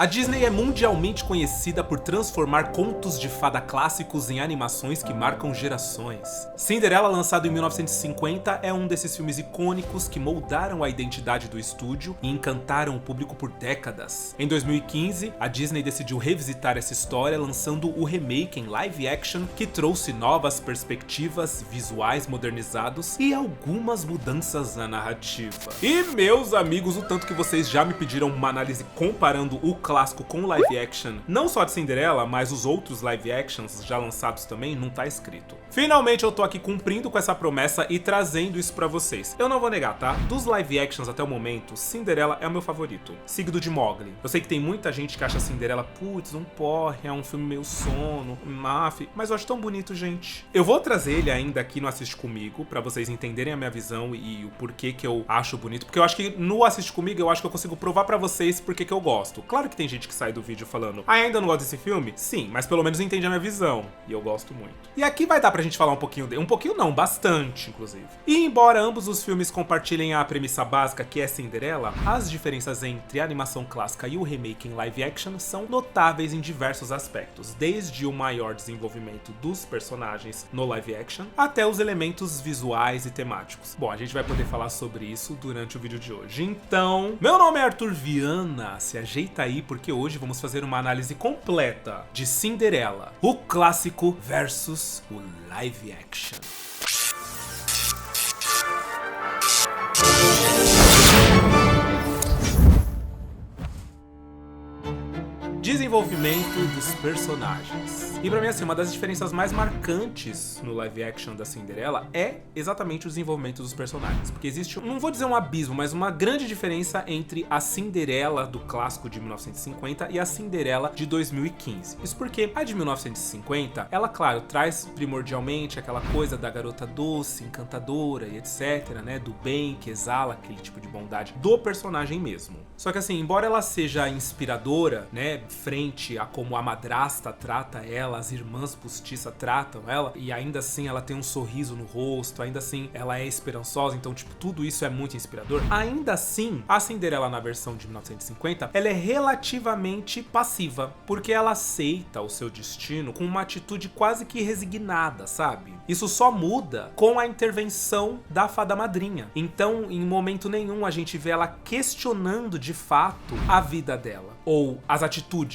A Disney é mundialmente conhecida por transformar contos de fada clássicos em animações que marcam gerações. Cinderela, lançado em 1950, é um desses filmes icônicos que moldaram a identidade do estúdio e encantaram o público por décadas. Em 2015, a Disney decidiu revisitar essa história lançando o remake em live action que trouxe novas perspectivas, visuais modernizados e algumas mudanças na narrativa. E meus amigos, o tanto que vocês já me pediram uma análise comparando o clássico com live action, não só de Cinderela, mas os outros live actions já lançados também, não tá escrito. Finalmente eu tô aqui cumprindo com essa promessa e trazendo isso pra vocês. Eu não vou negar, tá? Dos live actions até o momento, Cinderela é o meu favorito, seguido de Mowgli. Eu sei que tem muita gente que acha Cinderela, putz, um porre, é um filme meio sono, mas eu acho tão bonito, gente. Eu vou trazer ele ainda aqui no Assiste Comigo, pra vocês entenderem a minha visão e o porquê que eu acho bonito, porque eu acho que no Assiste Comigo eu acho que eu consigo provar pra vocês porque que eu gosto. Claro que tem gente que sai do vídeo falando, ainda não gosto desse filme? Sim, mas pelo menos entende a minha visão, e eu gosto muito. E aqui vai dar pra gente falar um pouquinho dele, um pouquinho não, bastante, inclusive. E embora ambos os filmes compartilhem a premissa básica que é Cinderela, as diferenças entre a animação clássica e o remake em live action são notáveis em diversos aspectos, desde o maior desenvolvimento dos personagens no live action, até os elementos visuais e temáticos. Bom, a gente vai poder falar sobre isso durante o vídeo de hoje. Então, meu nome é Arthur Viana, se ajeita aí porque hoje vamos fazer uma análise completa de Cinderela, o clássico versus o live action. Desenvolvimento dos personagens. E pra mim, assim, uma das diferenças mais marcantes no live action da Cinderela é exatamente o desenvolvimento dos personagens. Porque existe, não vou dizer um abismo, mas uma grande diferença entre a Cinderela do clássico de 1950 e a Cinderela de 2015. Isso porque a de 1950, ela, claro, traz primordialmente aquela coisa da garota doce, encantadora e etc, né, do bem, que exala aquele tipo de bondade do personagem mesmo. Só que assim, embora ela seja inspiradora, né, frente a como a madrasta trata ela, as irmãs postiça tratam ela, e ainda assim ela tem um sorriso no rosto, ainda assim ela é esperançosa, então tipo, tudo isso é muito inspirador. Ainda assim, a Cinderela na versão de 1950, ela é relativamente passiva, porque ela aceita o seu destino com uma atitude quase que resignada, sabe? Isso só muda com a intervenção da fada madrinha. Então, em momento nenhum a gente vê ela questionando de fato a vida dela, ou as atitudes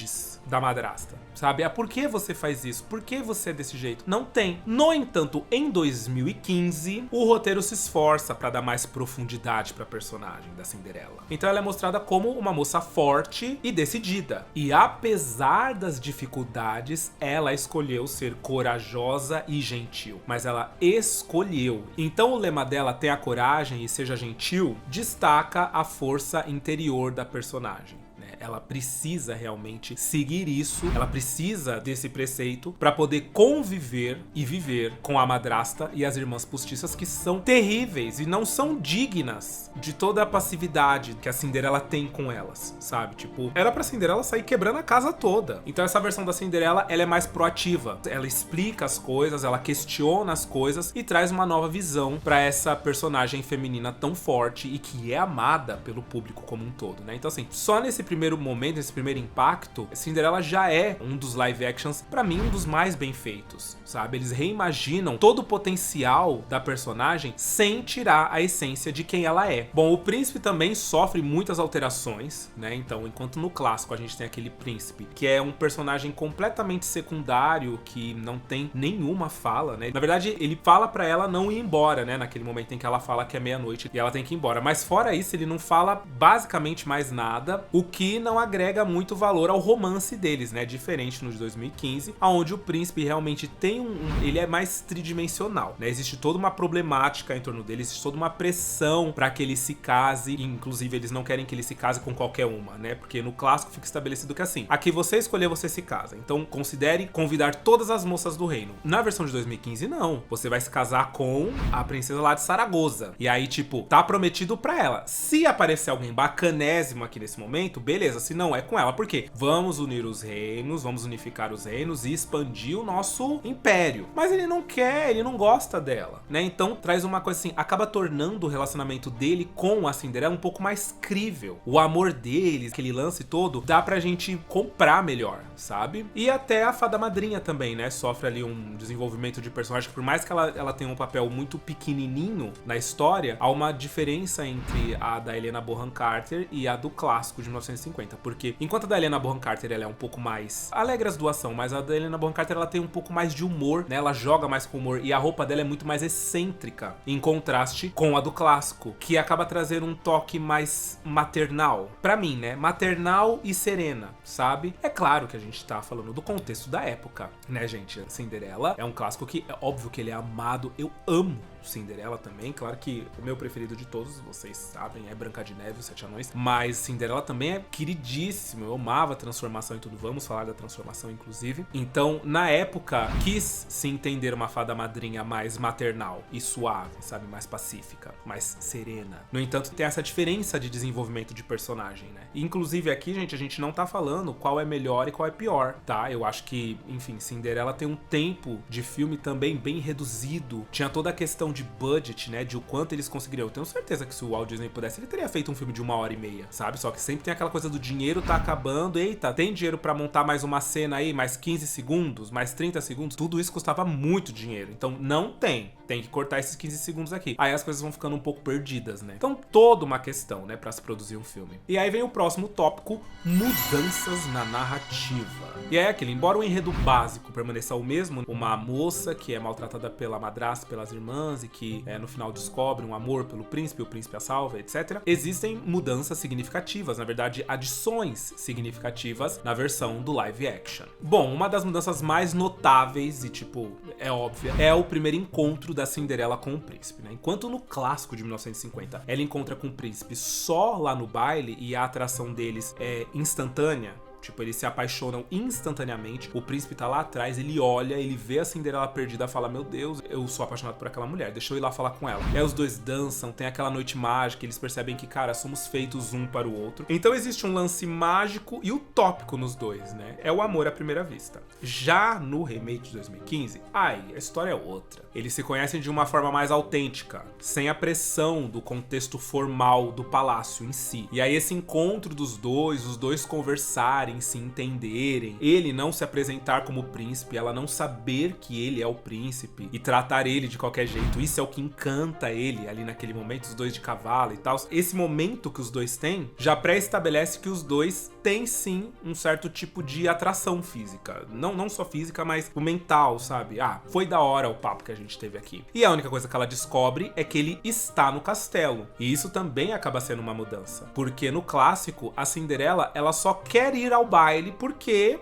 da madrasta, sabe? Por que você faz isso? Por que você é desse jeito? Não tem. No entanto, em 2015, o roteiro se esforça pra dar mais profundidade pra personagem da Cinderela. Então ela é mostrada como uma moça forte e decidida. E apesar das dificuldades, ela escolheu ser corajosa e gentil. Mas ela escolheu. Então o lema dela, tenha coragem e seja gentil, destaca a força interior da personagem. Ela precisa realmente seguir isso, ela precisa desse preceito para poder conviver e viver com a madrasta e as irmãs postiças, que são terríveis e não são dignas de toda a passividade que a Cinderela tem com elas, sabe? Tipo, era pra Cinderela sair quebrando a casa toda. Então essa versão da Cinderela, ela é mais proativa. Ela explica as coisas, ela questiona as coisas e traz uma nova visão para essa personagem feminina tão forte e que é amada pelo público como um todo, né? Então assim, só nesse primeiro momento, nesse primeiro impacto, Cinderela já é um dos live actions, pra mim, um dos mais bem feitos, sabe? Eles reimaginam todo o potencial da personagem sem tirar a essência de quem ela é. Bom, o príncipe também sofre muitas alterações, né? Então, enquanto no clássico a gente tem aquele príncipe que é um personagem completamente secundário, que não tem nenhuma fala, né? Na verdade, ele fala pra ela não ir embora, né? Naquele momento em que ela fala que é meia-noite e ela tem que ir embora. Mas fora isso, ele não fala basicamente mais nada, o que não agrega muito valor ao romance deles, né? Diferente no de 2015, onde o príncipe realmente tem ele é mais tridimensional, né? Existe toda uma problemática em torno dele, existe toda uma pressão para que ele se case, e, inclusive eles não querem que ele se case com qualquer uma, né? Porque no clássico fica estabelecido que assim, a que você escolher, você se casa. Então considere convidar todas as moças do reino. Na versão de 2015, não. Você vai se casar com a princesa lá de Saragoza. E aí, tipo, tá prometido pra ela. Se aparecer alguém bacanésimo aqui nesse momento, beleza. beleza, se não é com ela, por quê? Vamos unir os reinos, vamos unificar os reinos e expandir o nosso império. Mas ele não quer, ele não gosta dela, né? Então traz uma coisa assim, acaba tornando o relacionamento dele com a Cinderela um pouco mais crível. O amor deles, aquele lance todo, dá pra gente comprar melhor, sabe? E até a Fada Madrinha também, né? Sofre ali um desenvolvimento de personagem, por mais que ela tenha um papel muito pequenininho na história, há uma diferença entre a da Helena Bonham Carter e a do clássico de 1950, porque enquanto a da Helena Bonham Carter ela é um pouco mais alegre as duas são, mas a da Helena Bonham Carter ela tem um pouco mais de humor, né? Ela joga mais com humor e a roupa dela é muito mais excêntrica, em contraste com a do clássico, que acaba trazendo um toque mais maternal, pra mim, né? Maternal e serena, sabe? É claro que a gente tá falando do contexto da época, né, gente? Cinderela é um clássico que é óbvio que ele é amado, eu amo Cinderela também, claro que o meu preferido de todos, vocês sabem, é Branca de Neve e os Sete Anões, mas Cinderela também é queridíssimo, eu amava a transformação e tudo, vamos falar da transformação inclusive. Então, na época, quis se entender uma fada madrinha mais maternal e suave, sabe, mais pacífica, mais serena. No entanto, tem essa diferença de desenvolvimento de personagem, né? E, inclusive aqui, gente, a gente não tá falando qual é melhor e qual é pior, tá? Eu acho que, enfim, Cinderela tem um tempo de filme também bem reduzido, tinha toda a questão de budget, né, de o quanto eles conseguiriam. Eu tenho certeza que se o Walt Disney pudesse, ele teria feito um filme de 1h30, sabe? Só que sempre tem aquela coisa do dinheiro tá acabando, eita, tem dinheiro pra montar mais uma cena aí, mais 15 segundos, mais 30 segundos, tudo isso custava muito dinheiro, então não tem que cortar esses 15 segundos aqui. Aí as coisas vão ficando um pouco perdidas, né? Então toda uma questão, né, pra se produzir um filme. E aí vem o próximo tópico, mudanças na narrativa. E é aquele, embora o enredo básico permaneça o mesmo, uma moça que é maltratada pela madrasta, pelas irmãs e que no final descobre um amor pelo príncipe, o príncipe a salva, etc. Existem mudanças significativas, na verdade adições significativas na versão do live action. Bom, uma das mudanças mais notáveis e tipo, é óbvia, é o primeiro encontro da Cinderela com o príncipe, né? Enquanto no clássico de 1950 ela encontra com o príncipe só lá no baile e a atração deles é instantânea, tipo, eles se apaixonam instantaneamente. O príncipe tá lá atrás, ele olha, ele vê a Cinderela perdida, fala, meu Deus, eu sou apaixonado por aquela mulher, deixa eu ir lá falar com ela. E aí os dois dançam, tem aquela noite mágica, eles percebem que, cara, somos feitos um para o outro. Então existe um lance mágico e utópico nos dois, né? É o amor à primeira vista. Já no remake de 2015, a história é outra. Eles se conhecem de uma forma mais autêntica, sem a pressão do contexto formal do palácio em si. E aí esse encontro dos dois, os dois conversarem, se entenderem, ele não se apresentar como príncipe, ela não saber que ele é o príncipe e tratar ele de qualquer jeito, isso é o que encanta ele ali naquele momento, os dois de cavalo e tal. Esse momento que os dois têm já pré-estabelece que os dois têm sim um certo tipo de atração física, não só física, mas o mental, sabe? Foi da hora o papo que a gente teve aqui. E a única coisa que ela descobre é que ele está no castelo, e isso também acaba sendo uma mudança, porque no clássico a Cinderela, ela só quer ir ao baile porque,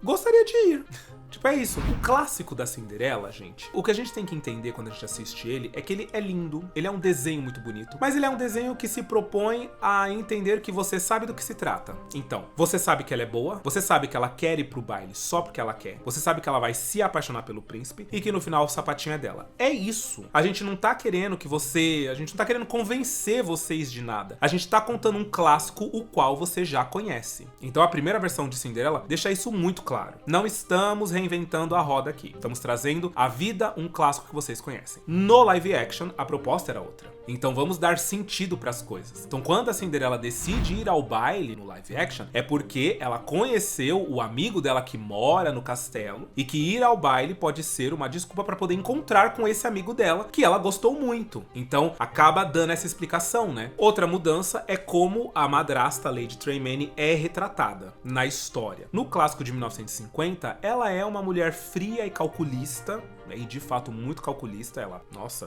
gostaria de ir. Tipo, é isso. O clássico da Cinderela, gente, o que a gente tem que entender quando a gente assiste ele é que ele é lindo, ele é um desenho muito bonito, mas ele é um desenho que se propõe a entender que você sabe do que se trata. Então, você sabe que ela é boa, você sabe que ela quer ir pro baile só porque ela quer, você sabe que ela vai se apaixonar pelo príncipe e que no final o sapatinho é dela. É isso. A gente não tá querendo a gente não tá querendo convencer vocês de nada. A gente tá contando um clássico o qual você já conhece. Então a primeira versão de Cinderela deixa isso muito claro. Não estamos reinventando a roda aqui. Estamos trazendo à vida um clássico que vocês conhecem. No live action, a proposta era outra. Então vamos dar sentido para as coisas. Então quando a Cinderela decide ir ao baile no live action, é porque ela conheceu o amigo dela que mora no castelo e que ir ao baile pode ser uma desculpa para poder encontrar com esse amigo dela que ela gostou muito. Então acaba dando essa explicação, né? Outra mudança é como a madrasta Lady Tremaine é retratada na história. No clássico de 1950, ela é uma mulher fria e calculista, e de fato muito calculista. Ela,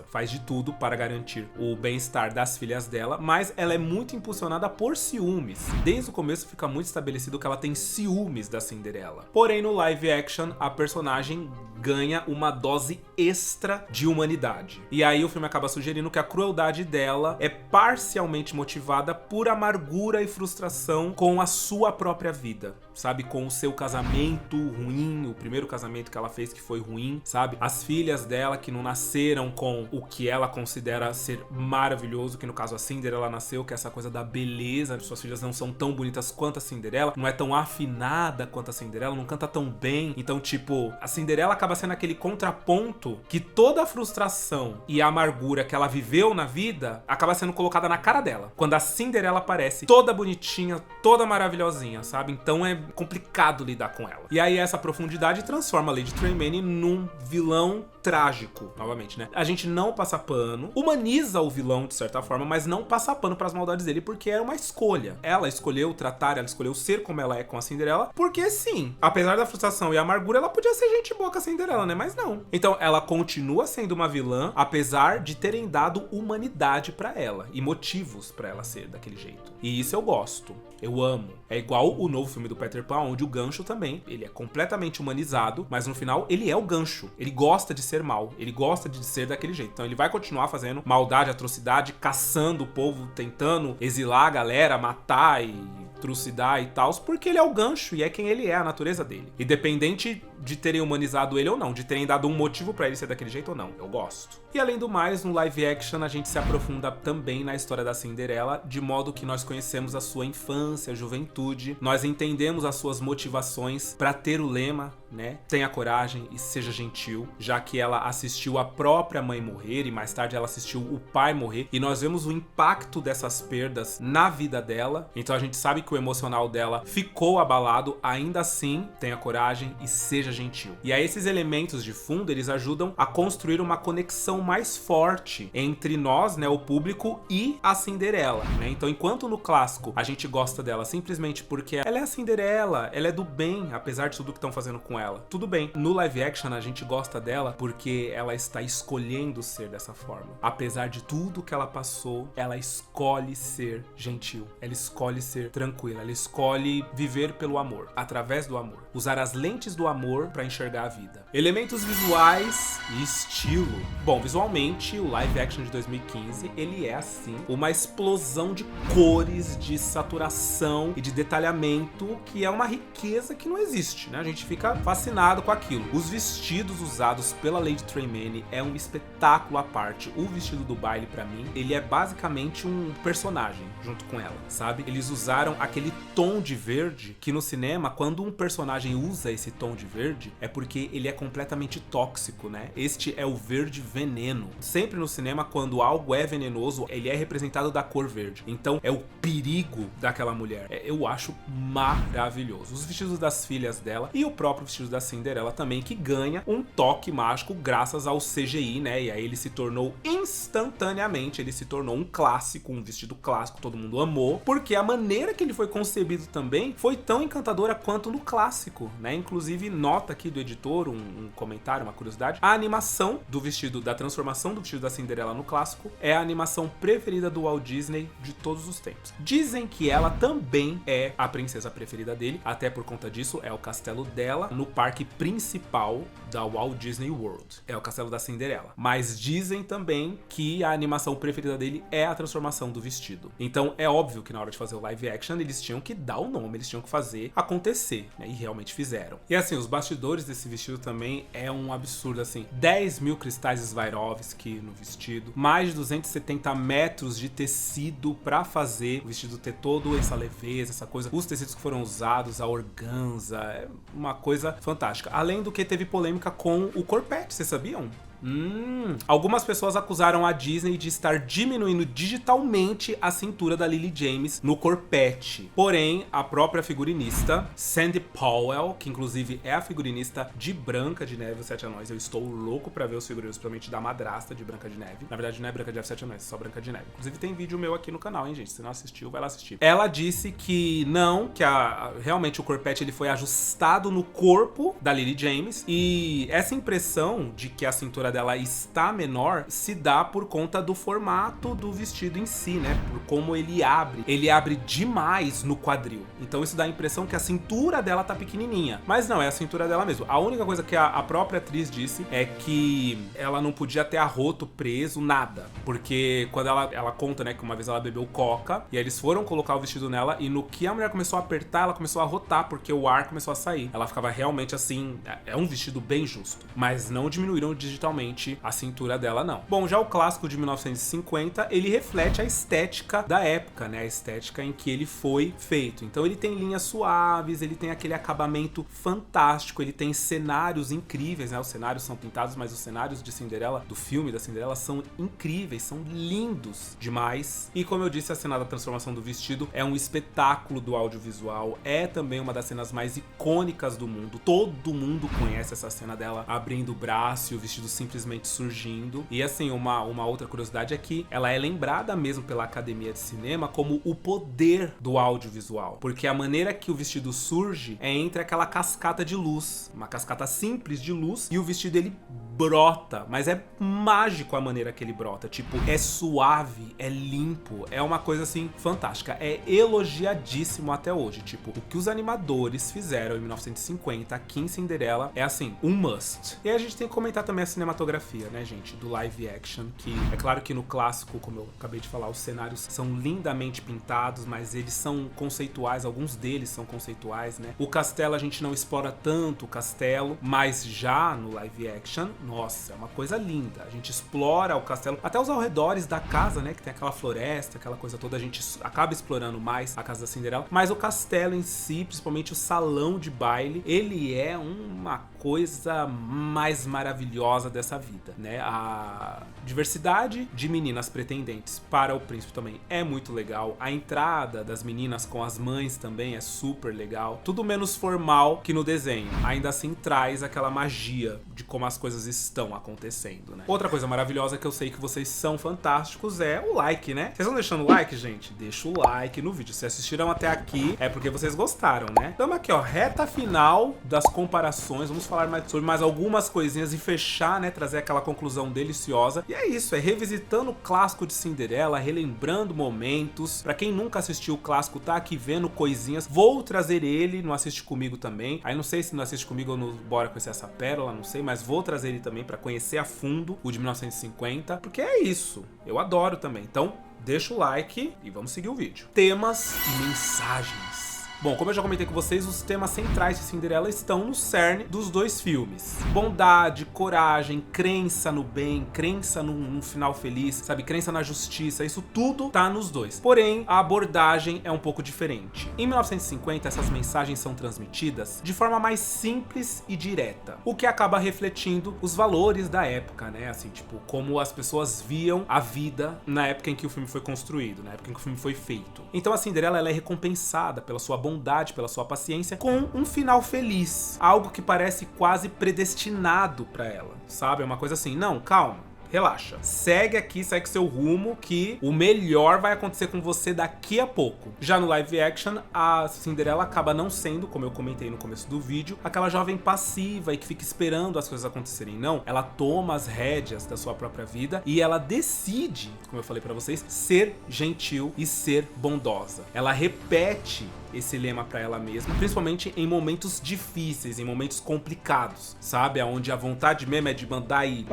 faz de tudo para garantir o bem-estar das filhas dela, mas ela é muito impulsionada por ciúmes. Desde o começo fica muito estabelecido que ela tem ciúmes da Cinderela. Porém, no live action, a personagem ganha uma dose extra de humanidade. E aí o filme acaba sugerindo que a crueldade dela é parcialmente motivada por amargura e frustração com a sua própria vida, sabe? Com o seu casamento ruim, o primeiro casamento que ela fez que foi ruim, sabe? A as filhas dela que não nasceram com o que ela considera ser maravilhoso, que no caso a Cinderela nasceu, que é essa coisa da beleza, suas filhas não são tão bonitas quanto a Cinderela, não é tão afinada quanto a Cinderela, não canta tão bem. Então, tipo, a Cinderela acaba sendo aquele contraponto que toda a frustração e a amargura que ela viveu na vida acaba sendo colocada na cara dela. Quando a Cinderela aparece toda bonitinha, toda maravilhosinha, sabe? Então é complicado lidar com ela. E aí essa profundidade transforma a Lady Tremaine num vilão trágico, novamente, né? A gente não passa pano, humaniza o vilão de certa forma, mas não passa pano pras maldades dele porque é uma escolha. Ela escolheu tratar, ela escolheu ser como ela é com a Cinderela, porque sim, apesar da frustração e amargura, ela podia ser gente boa com a Cinderela, né? Mas não. Então ela continua sendo uma vilã, apesar de terem dado humanidade pra ela e motivos pra ela ser daquele jeito. E isso eu gosto. Eu amo. É igual o novo filme do Peter Pan, onde o Gancho também, ele é completamente humanizado, mas no final ele é o Gancho. Ele gosta de ser mal, ele gosta de ser daquele jeito. Então ele vai continuar fazendo maldade, atrocidade, caçando o povo, tentando exilar a galera, matar e trucidar e tal, porque ele é o Gancho e é quem ele é, a natureza dele. Independente de terem humanizado ele ou não, de terem dado um motivo pra ele ser daquele jeito ou não. Eu gosto. E além do mais, no live action a gente se aprofunda também na história da Cinderela, de modo que nós conhecemos a sua infância, a juventude, nós entendemos as suas motivações pra ter o lema, né? Tenha coragem e seja gentil, já que ela assistiu a própria mãe morrer e mais tarde ela assistiu o pai morrer, e nós vemos o impacto dessas perdas na vida dela. Então a gente sabe que o emocional dela ficou abalado, ainda assim, tenha coragem e seja gentil. E aí esses elementos de fundo, eles ajudam a construir uma conexão mais forte entre nós, né, o público, e a Cinderela, né? Então enquanto no clássico a gente gosta dela simplesmente porque ela é a Cinderela, ela é do bem, apesar de tudo que estão fazendo com ela, tudo bem. No live action a gente gosta dela porque ela está escolhendo ser dessa forma. Apesar de tudo que ela passou, ela escolhe ser gentil, ela escolhe ser tranquila, ela escolhe viver pelo amor, através do amor, usar as lentes do amor para enxergar a vida. Elementos visuais e estilo. Bom, visualmente o live action de 2015, ele é assim, uma explosão de cores, de saturação e de detalhamento, que é uma riqueza que não existe, né? A gente fica fascinado com aquilo. Os vestidos usados pela Lady Tremaine é um espetáculo à parte. O vestido do baile, pra mim, ele é basicamente um personagem junto com ela, sabe? Eles usaram aquele tom de verde que no cinema, quando um personagem usa esse tom de verde, é porque ele é completamente tóxico, né? Este é o verde veneno. Sempre no cinema, quando algo é venenoso, ele é representado da cor verde. Então é o perigo daquela mulher. Eu acho maravilhoso. Os vestidos das filhas dela e o próprio vestido da Cinderela também, que ganha um toque mágico graças ao CGI, né? E aí ele se tornou instantaneamente, ele se tornou um clássico, um vestido clássico, todo mundo amou, porque a maneira que ele foi concebido também foi tão encantadora quanto no clássico, né? Inclusive, nota aqui do editor, um comentário, uma curiosidade, a animação do vestido, da transformação do vestido da Cinderela no clássico, é a animação preferida do Walt Disney de todos os tempos. Dizem que ela também é a princesa preferida dele, até por conta disso, é o castelo dela no parque principal da Walt Disney World. É o castelo da Cinderela. Mas dizem também que a animação preferida dele é a transformação do vestido. Então é óbvio que na hora de fazer o live action eles tinham que dar o nome, eles tinham que fazer acontecer, né? E realmente fizeram. E assim, os bastidores desse vestido também é um absurdo, assim. 10 mil cristais Swarovski no vestido, mais de 270 metros de tecido pra fazer o vestido ter todo essa leveza, essa coisa. Os tecidos que foram usados, a organza, é uma coisa fantástica. Além do que teve polêmica com o corpete, vocês sabiam? Algumas pessoas acusaram a Disney de estar diminuindo digitalmente a cintura da Lily James no corpete. Porém, a própria figurinista Sandy Powell, que inclusive é a figurinista de Branca de Neve e os Sete Anões, eu estou louco pra ver os figurinos, principalmente da madrasta de Branca de Neve. Na verdade não é Branca de Neve e Sete Anões, é só Branca de Neve. Inclusive tem vídeo meu aqui no canal, hein, gente? Se não assistiu, vai lá assistir. Ela disse que não, que realmente o corpete ele foi ajustado no corpo da Lily James, e essa impressão de que a cintura dela está menor se dá por conta do formato do vestido em si, né? Por como ele abre. Ele abre demais no quadril. Então isso dá a impressão que a cintura dela tá pequenininha. Mas não, é a cintura dela mesmo. A única coisa que a própria atriz disse é que ela não podia ter arroto preso, nada. Porque quando ela conta, né, que uma vez ela bebeu coca e aí eles foram colocar o vestido nela e no que a mulher começou a apertar, ela começou a arrotar porque o ar começou a sair. Ela ficava realmente assim, é um vestido bem justo. Mas não diminuíram digitalmente a cintura dela, não. Bom, já o clássico de 1950, ele reflete a estética da época, né? A estética em que ele foi feito. Então ele tem linhas suaves, ele tem aquele acabamento fantástico, ele tem cenários incríveis, né? Os cenários são pintados, mas os cenários de Cinderela, do filme da Cinderela, são incríveis, são lindos demais. E como eu disse, a cena da transformação do vestido é um espetáculo do audiovisual, é também uma das cenas mais icônicas do mundo. Todo mundo conhece essa cena dela abrindo o braço e o vestido simplesmente surgindo. E assim, uma outra curiosidade é que ela é lembrada mesmo pela Academia de Cinema como o poder do audiovisual, porque a maneira que o vestido surge é entre aquela cascata de luz, uma cascata simples de luz, e o vestido ele brota, mas é mágico a maneira que ele brota, tipo, é suave, é limpo, é uma coisa assim fantástica, é elogiadíssimo até hoje, tipo, o que os animadores fizeram em 1950 aqui em Cinderela é assim, um must. E aí a gente tem que comentar também a cinematografia, né, gente, do live action, que é claro que no clássico, como eu acabei de falar, os cenários são lindamente pintados, mas eles são conceituais, alguns deles são conceituais, né? O castelo a gente não explora tanto o castelo, mas já no live action, nossa, é uma coisa linda. A gente explora o castelo, até os arredores da casa, né? Que tem aquela floresta, aquela coisa toda, a gente acaba explorando mais a casa da Cinderela. Mas o castelo em si, principalmente o salão de baile, ele é uma coisa mais maravilhosa dessa vida, né? A diversidade de meninas pretendentes para o príncipe também é muito legal. A entrada das meninas com as mães também é super legal. Tudo menos formal que no desenho. Ainda assim traz aquela magia de como as coisas estão acontecendo, né? Outra coisa maravilhosa que eu sei que vocês são fantásticos é o like, né? Vocês estão deixando o like, gente? Deixa o like no vídeo. Se assistiram até aqui, é porque vocês gostaram, né? Estamos aqui, ó, reta final das comparações. Vamos falar sobre mais algumas coisinhas e fechar, né? Trazer aquela conclusão deliciosa. E é isso, é revisitando o clássico de Cinderela, relembrando momentos. Pra quem nunca assistiu o clássico, tá aqui vendo coisinhas. Vou trazer ele no Assiste Comigo também. Aí não sei se no Assiste Comigo ou no Bora Conhecer Essa Pérola, não sei, mas vou trazer ele também pra conhecer a fundo o de 1950, porque é isso, eu adoro também. Então, deixa o like e vamos seguir o vídeo. Temas e mensagens. Bom, como eu já comentei com vocês, os temas centrais de Cinderela estão no cerne dos dois filmes. Bondade, coragem, crença no bem, crença num final feliz, sabe? Crença na justiça, isso tudo tá nos dois. Porém, a abordagem é um pouco diferente. Em 1950, essas mensagens são transmitidas de forma mais simples e direta, o que acaba refletindo os valores da época, né? Assim, tipo, como as pessoas viam a vida na época em que o filme foi construído, na época em que o filme foi feito. Então a Cinderela, ela é recompensada pela sua bondade, pela sua paciência, com um final feliz. Algo que parece quase predestinado pra ela, sabe? É uma coisa assim, não, calma. Relaxa, segue aqui, segue seu rumo, que o melhor vai acontecer com você daqui a pouco. Já no live action, a Cinderela acaba não sendo, como eu comentei no começo do vídeo, aquela jovem passiva e que fica esperando as coisas acontecerem. Não, ela toma as rédeas da sua própria vida e ela decide, como eu falei pra vocês, ser gentil e ser bondosa. Ela repete esse lema pra ela mesma, principalmente em momentos difíceis, em momentos complicados, sabe? Onde a vontade mesmo é de mandar e...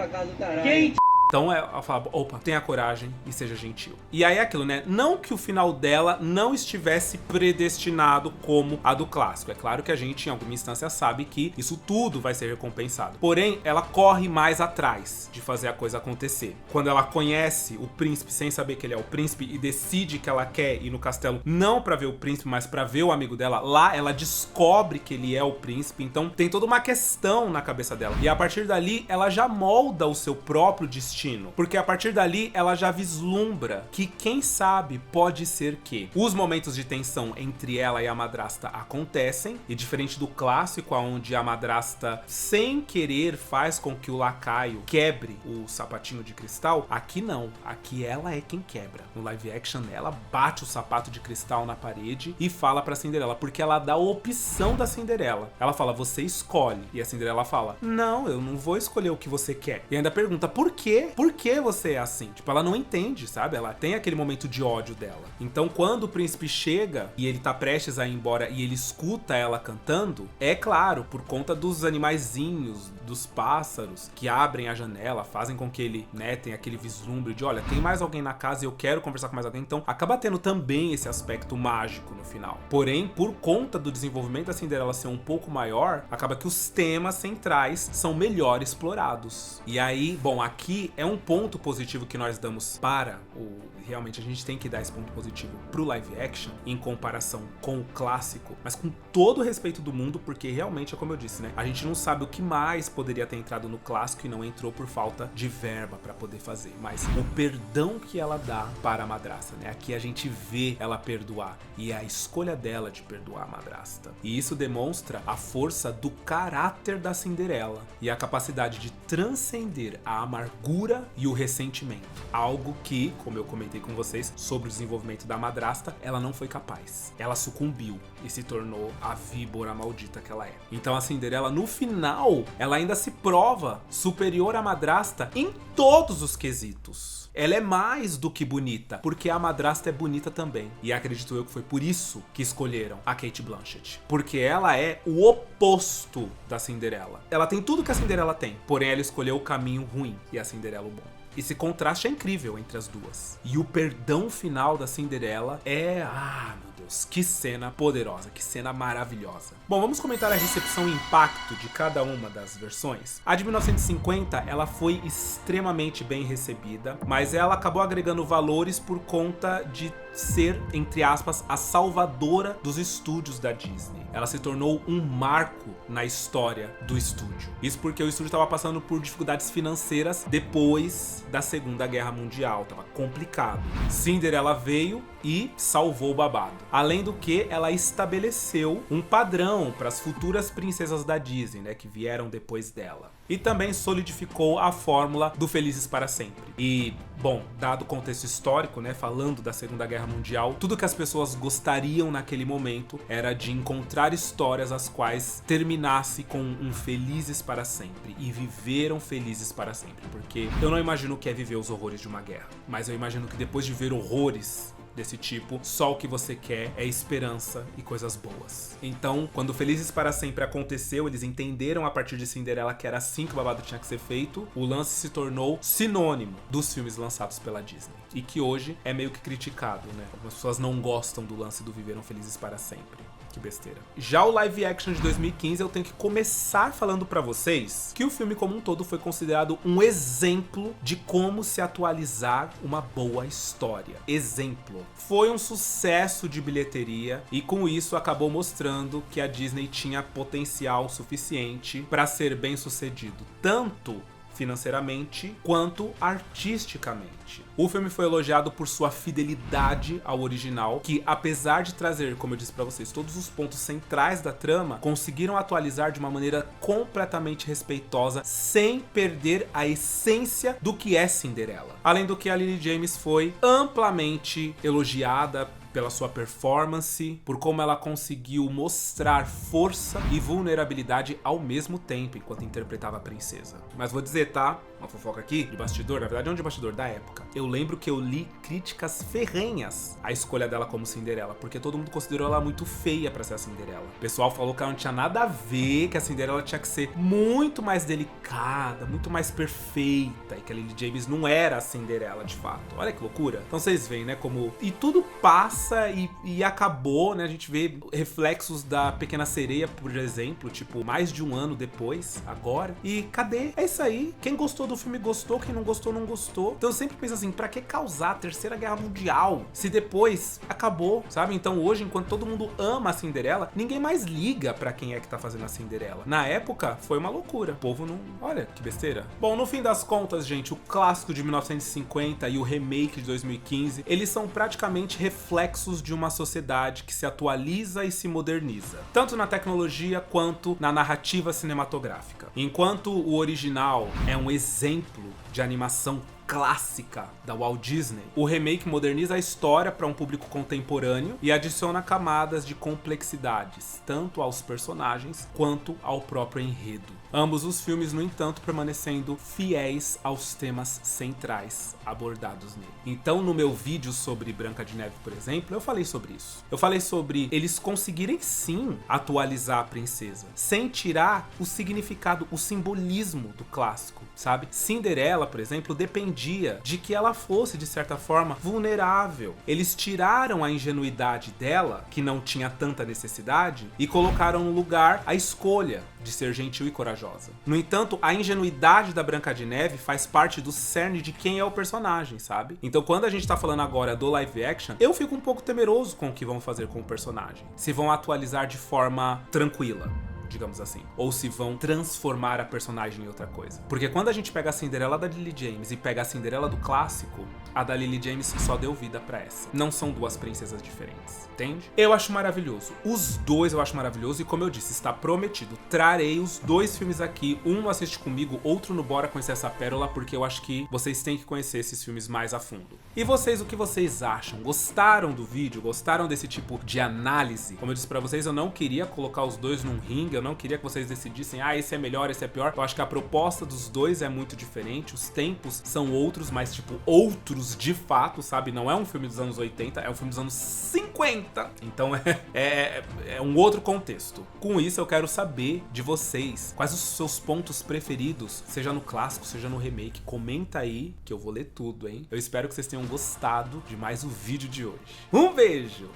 Então ela fala, opa, tenha coragem e seja gentil. E aí é aquilo, né? Não que o final dela não estivesse predestinado como a do clássico. É claro que a gente, em alguma instância, sabe que isso tudo vai ser recompensado. Porém, ela corre mais atrás de fazer a coisa acontecer. Quando ela conhece o príncipe sem saber que ele é o príncipe e decide que ela quer ir no castelo não pra ver o príncipe, mas pra ver o amigo dela, lá ela descobre que ele é o príncipe. Então tem toda uma questão na cabeça dela. E a partir dali, ela já molda o seu próprio destino destino. Porque a partir dali, ela já vislumbra que, quem sabe, pode ser que os momentos de tensão entre ela e a madrasta acontecem, e diferente do clássico, onde a madrasta, sem querer, faz com que o lacaio quebre o sapatinho de cristal, aqui não. Aqui ela é quem quebra. No live action, ela bate o sapato de cristal na parede e fala pra Cinderela, porque ela dá a opção da Cinderela. Ela fala, você escolhe. E a Cinderela fala, não, eu não vou escolher o que você quer. E ainda pergunta, por quê? Por que você é assim? Tipo, ela não entende, sabe? Ela tem aquele momento de ódio dela. Então, quando o príncipe chega e ele tá prestes a ir embora e ele escuta ela cantando, é claro, por conta dos animaizinhos, dos pássaros que abrem a janela, fazem com que ele, né, tenha aquele vislumbre de, olha, tem mais alguém na casa e eu quero conversar com mais alguém. Então, acaba tendo também esse aspecto mágico no final. Porém, por conta do desenvolvimento da Cinderela ser um pouco maior, acaba que os temas centrais são melhor explorados. E aí, bom, aqui é um ponto positivo que nós damos para o... Realmente a gente tem que dar esse ponto positivo pro live action em comparação com o clássico, mas com todo o respeito do mundo, porque realmente é como eu disse, né? A gente não sabe o que mais poderia ter entrado no clássico e não entrou por falta de verba pra poder fazer. Mas o perdão que ela dá para a madrasta, né? Aqui a gente vê ela perdoar e a escolha dela de perdoar a madrasta. E isso demonstra a força do caráter da Cinderela e a capacidade de transcender a amargura e o ressentimento. Algo que, como eu comentei com vocês sobre o desenvolvimento da madrasta, ela não foi capaz. Ela sucumbiu e se tornou a víbora maldita que ela é. Então a Cinderela, no final, ela ainda se prova superior à madrasta em todos os quesitos. Ela é mais do que bonita, porque a madrasta é bonita também. E acredito eu que foi por isso que escolheram a Cate Blanchett. Porque ela é o oposto da Cinderela. Ela tem tudo que a Cinderela tem, porém ela escolheu o caminho ruim e a Cinderela o bom. Esse contraste é incrível entre as duas. E o perdão final da Cinderela é... Ah, meu Deus, que cena poderosa, que cena maravilhosa. Bom, vamos comentar a recepção e impacto de cada uma das versões. A de 1950, ela foi extremamente bem recebida, mas ela acabou agregando valores por conta de ser, entre aspas, a salvadora dos estúdios da Disney. Ela se tornou um marco na história do estúdio. Isso porque o estúdio estava passando por dificuldades financeiras depois da Segunda Guerra Mundial. Tava complicado. Cinderela veio e salvou o babado. Além do que, ela estabeleceu um padrão para as futuras princesas da Disney, né, que vieram depois dela. E também solidificou a fórmula do Felizes para Sempre. E, bom, dado o contexto histórico, né, falando da Segunda Guerra Mundial, tudo que as pessoas gostariam naquele momento era de encontrar histórias as quais terminasse com um Felizes para Sempre. E viveram felizes para sempre. Porque eu não imagino o que é viver os horrores de uma guerra, mas eu imagino que depois de ver horrores desse tipo, só o que você quer é esperança e coisas boas. Então, quando Felizes para Sempre aconteceu, eles entenderam a partir de Cinderela que era assim que o babado tinha que ser feito. O lance se tornou sinônimo dos filmes lançados pela Disney. E que hoje é meio que criticado, né? Algumas pessoas não gostam do lance do Viveram Felizes para Sempre. Que besteira. Já o live action de 2015, eu tenho que começar falando pra vocês que o filme como um todo foi considerado um exemplo de como se atualizar uma boa história. Exemplo. Foi um sucesso de bilheteria e com isso acabou mostrando que a Disney tinha potencial suficiente para ser bem sucedido, tanto financeiramente quanto artisticamente. O filme foi elogiado por sua fidelidade ao original, que apesar de trazer, como eu disse pra vocês, todos os pontos centrais da trama, conseguiram atualizar de uma maneira completamente respeitosa, sem perder a essência do que é Cinderela. Além do que, a Lily James foi amplamente elogiada pela sua performance, por como ela conseguiu mostrar força e vulnerabilidade ao mesmo tempo enquanto interpretava a princesa. Mas vou dizer, tá? Uma fofoca aqui, de bastidor, na verdade não de bastidor, da época. Eu lembro que eu li críticas ferrenhas à escolha dela como Cinderela, porque todo mundo considerou ela muito feia pra ser a Cinderela. O pessoal falou que ela não tinha nada a ver, que a Cinderela tinha que ser muito mais delicada, muito mais perfeita, e que a Lily James não era a Cinderela de fato. Olha que loucura. Então vocês veem, né, como... E tudo passa passa e acabou, né? A gente vê reflexos da Pequena Sereia, por exemplo, tipo, mais de um ano depois, agora. E cadê? É isso aí. Quem gostou do filme gostou, quem não gostou, não gostou. Então eu sempre penso assim, pra que causar a Terceira Guerra Mundial se depois acabou, sabe? Então hoje, enquanto todo mundo ama a Cinderela, ninguém mais liga pra quem é que tá fazendo a Cinderela. Na época, foi uma loucura. O povo não... Olha, que besteira. Bom, no fim das contas, gente, o clássico de 1950 e o remake de 2015, eles são praticamente reflexos de uma sociedade que se atualiza e se moderniza, tanto na tecnologia quanto na narrativa cinematográfica. Enquanto o original é um exemplo de animação clássica da Walt Disney, o remake moderniza a história para um público contemporâneo e adiciona camadas de complexidades, tanto aos personagens quanto ao próprio enredo. Ambos os filmes, no entanto, permanecendo fiéis aos temas centrais abordados nele. Então, no meu vídeo sobre Branca de Neve, por exemplo, eu falei sobre isso. Eu falei sobre eles conseguirem sim atualizar a princesa, sem tirar o significado, o simbolismo do clássico, sabe? Cinderela, por exemplo, dependia de que ela fosse, de certa forma, vulnerável. Eles tiraram a ingenuidade dela, que não tinha tanta necessidade, e colocaram no lugar a escolha de ser gentil e corajosa. No entanto, a ingenuidade da Branca de Neve faz parte do cerne de quem é o personagem, sabe? Então, quando a gente tá falando agora do live action, eu fico um pouco temeroso com o que vão fazer com o personagem. Se vão atualizar de forma tranquila, digamos assim, ou se vão transformar a personagem em outra coisa. Porque quando a gente pega a Cinderela da Lily James e pega a Cinderela do clássico, a da Lily James só deu vida pra essa. Não são duas princesas diferentes, entende? Eu acho maravilhoso. Os dois eu acho maravilhoso e, como eu disse, está prometido. Trarei os dois filmes aqui, um no Assiste Comigo, outro no Bora Conhecer Essa Pérola, porque eu acho que vocês têm que conhecer esses filmes mais a fundo. E vocês, o que vocês acham? Gostaram do vídeo? Gostaram desse tipo de análise? Como eu disse pra vocês, eu não queria colocar os dois num ringue, eu não queria que vocês decidissem, ah, esse é melhor, esse é pior. Eu acho que a proposta dos dois é muito diferente, os tempos são outros, mas tipo, outros de fato, sabe? Não é um filme dos anos 80, é um filme dos anos 50. Então é um outro contexto. Com isso, eu quero saber de vocês, quais os seus pontos preferidos, seja no clássico, seja no remake. Comenta aí, que eu vou ler tudo, hein? Eu espero que vocês tenham gostado de mais o vídeo de hoje. Um beijo!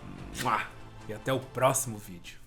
E até o próximo vídeo.